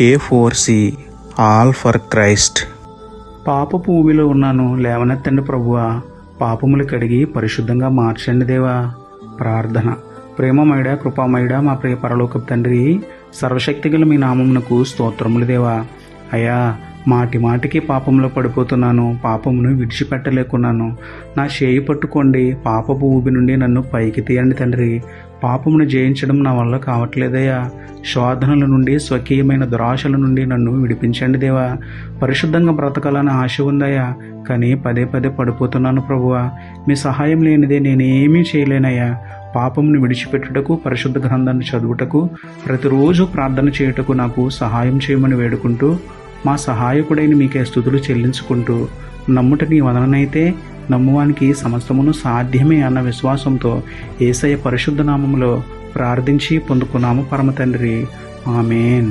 A4C all for Christ. పాపపు ఊబిలో ఉన్నాను, లేవనెత్తండి ప్రభువా. పాపములు కడిగి పరిశుద్ధంగా మార్చండి దేవా. ప్రార్థన. ప్రేమమయుడా, కృపామయుడా, మా ప్రియ పరలోకపు తండ్రి, సర్వశక్తిగల మీ నామమునకు స్తోత్రములు దేవా. అయ్యా, మాటి మాటికి పాపంలో పడిపోతున్నాను, పాపమును విడిచిపెట్టలేకున్నాను. నా చేయి పట్టుకోండి, పాపపు ఊబి నుండి నన్ను పైకి తీయండి తండ్రి. పాపమును జయించడం నా వల్ల కావట్లేదయ్యా. శోధనల నుండి, స్వకీయమైన దురాశల నుండి నన్ను విడిపించండి దేవా. పరిశుద్ధంగా బ్రతకాలని ఆశ ఉందయ్యా, కానీ పదే పదే పడిపోతున్నాను ప్రభువా. మీ సహాయం లేనిదే నేనేమీ చేయలేనయ్యా. పాపమును విడిచిపెట్టుటకు, పరిశుద్ధ గ్రంథాన్ని చదువుటకు, ప్రతిరోజు ప్రార్థన చేయుటకు నాకు సహాయం చేయమని వేడుకుంటూ, మా సహాయకుడైన మీకే స్తుతులు చెల్లించుకుంటూ, నమ్ముట నీ వదననైతే నమ్మువానికి సమస్తమును సాధ్యమే అన్న విశ్వాసంతో యేసయ్య పరిశుద్ధ నామములో ప్రార్థించి పొందుకున్నాము పరమ తండ్రి. ఆమేన్.